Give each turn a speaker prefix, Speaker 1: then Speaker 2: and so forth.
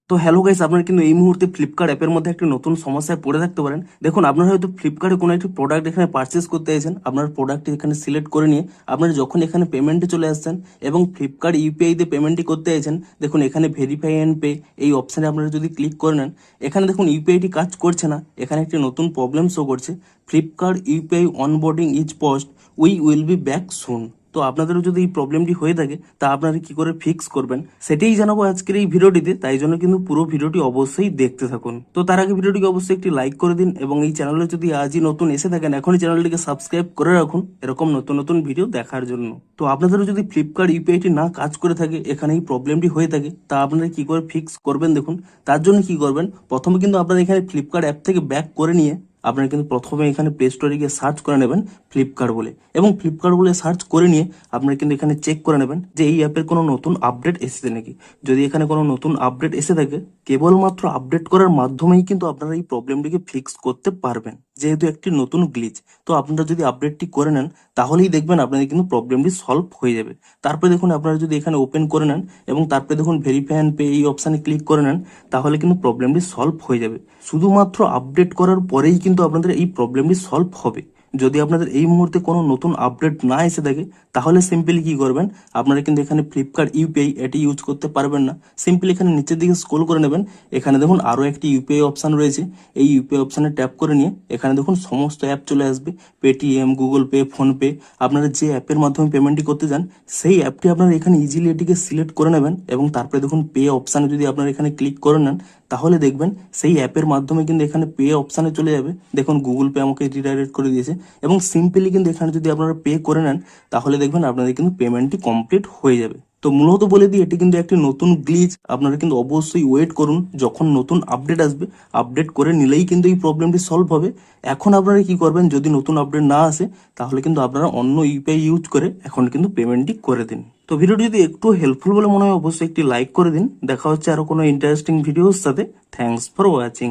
Speaker 1: তো hello guys, আপনারা কিন্তু এই মুহূর্তে ফ্লিপকার্ট অ্যাপের মধ্যে একটা নতুন সমস্যায় পড়ে থাকতে পারেন। দেখুন, আপনারা হয়তো ফ্লিপকার্টে কোনো একটি প্রোডাক্ট এখানে পারচেস করতে চাইছেন। আপনার প্রোডাক্টটি এখানে সিলেক্ট করে নিয়ে আপনারা যখন এখানে পেমেন্টে চলে আসছেন এবং ফ্লিপকার্ট ইউপিআই দিয়ে পেমেন্টটি করতে চাইছেন, দেখুন এখানে ভেরিফাই অ্যান্ড পে এই অপশানে আপনারা যদি ক্লিক করে নেন, এখানে দেখুন ইউপিআইটি কাজ করছে না। এখানে একটি নতুন প্রবলেম শো করছে, Flipkart UPI onboarding is paused, we will be back soon. তো আপনাদেরও যদি এই প্রবলেমটি হয়ে থাকে, তা আপনারা কি করে ফিক্স করবেন সেটাই জানাবো আজকের এই ভিডিওটিতে। তাই জন্য কিন্তু পুরো ভিডিওটি অবশ্যই দেখতে থাকুন। তো তার আগে ভিডিওটিকে অবশ্যই একটি লাইক করে দিন এবং এই চ্যানেলে যদি আজই নতুন এসে থাকেন, এখনই চ্যানেলটিকে সাবস্ক্রাইব করে রাখুন এরকম নতুন নতুন ভিডিও দেখার জন্য। তো আপনাদেরও যদি ফ্লিপকার্ট ইউপিআইটি না কাজ করে থাকে, এখানে এই প্রবলেমটি হয়ে থাকে, তা আপনারা কি করে ফিক্স করবেন দেখুন। তার জন্য কি করবেন, প্রথমে কিন্তু আপনারা এখানে ফ্লিপকার্ট অ্যাপ থেকে ব্যাক করে নিয়ে আপনারা কিন্তু প্রথমে এখানে প্লে স্টোরে গিয়ে সার্চ করে নেবেন ফ্লিপকার্ট বলে, এবং ফ্লিপকার্ট বলে সার্চ করে নিয়ে আপনারা কিন্তু এখানে চেক করে নেবেন যে এই অ্যাপের কোনো নতুন আপডেট এসেছে নাকি। যদি এখানে কোনো নতুন আপডেট এসে থাকে, কেবলমাত্র আপডেট করার মাধ্যমেই কিন্তু আপনারা এই প্রবলেমটিকে ফিক্স করতে পারবেন, যেহেতু একটি নতুন গ্লিচ। তো আপনারা যদি আপডেটটি করে নেন, তাহলেই দেখবেন আপনাদের কিন্তু প্রবলেমটি সলভ হয়ে যাবে। তারপরে দেখুন, আপনারা যদি এখানে ওপেন করে নেন এবং তারপরে দেখুন ভেরিফাই অ্যান্ড পে এই অপশানে ক্লিক করে নেন, তাহলে কিন্তু প্রবলেমটি সলভ হয়ে যাবে। শুধুমাত্র আপডেট করার পরেই কিন্তু আপনাদের এই প্রবলেমটি সলভ হবে। যদি আপনাদের এই মুহূর্তে কোনো নতুন আপডেট না এসে থাকে, তাহলে সিম্পলি কি করবেন, আপনারা কিন্তু এখানে ফ্লিপকার্ট ইউপিআই এটি ইউজ করতে পারবেন না। সিম্পলি এখানে নিচের দিকে স্ক্রল করে নেবেন, এখানে দেখুন আরও একটি ইউপিআই অপশান রয়েছে। এই ইউপিআই অপশানে ট্যাপ করে নিয়ে এখানে দেখুন সমস্ত অ্যাপ চলে আসবে, পেটিএম, গুগল পে, ফোনপে। আপনারা যে অ্যাপের মাধ্যমে পেমেন্টটি করতে চান, সেই অ্যাপটি আপনারা এখানে ইজিলি এটিকে সিলেক্ট করে নেবেন এবং তারপরে দেখুন পে অপশানে যদি আপনারা এখানে ক্লিক করে নেন, তাহলে দেখবেন সেই অ্যাপের মাধ্যমে কিন্তু এখানে পে অপশানে চলে যাবে। দেখুন গুগল পে আমাকে রিডাইরেক্ট করে দিয়েছে এবং সিম্পলি কিন্তু এখানে যদি আপনারা পে করে নেন, তাহলে দেখবেন আপনাদের কিন্তু পেমেন্টটি কমপ্লিট হয়ে যাবে। তো মূলত বলে দিই, এটি কিন্তু একটি নতুন গ্লিচ। আপনারা কিন্তু অবশ্যই ওয়েট করুন, যখন নতুন আপডেট আসবে, আপডেট করে নিলেই কিন্তু এই প্রবলেমটি সলভ হবে। এখন আপনারা কি করবেন, যদি নতুন আপডেট না আসে, তাহলে কিন্তু আপনারা অন্য ইউপিআই ইউজ করে এখন কিন্তু পেমেন্টটি করে দিন। তো ভিডিওটি যদি একটু হেল্পফুল বলে মনে হয়, অবশ্যই একটি লাইক করে দিন। দেখা হচ্ছে আরো কোনো ইন্টারেস্টিং ভিডিওর সাথে। Thanks for watching.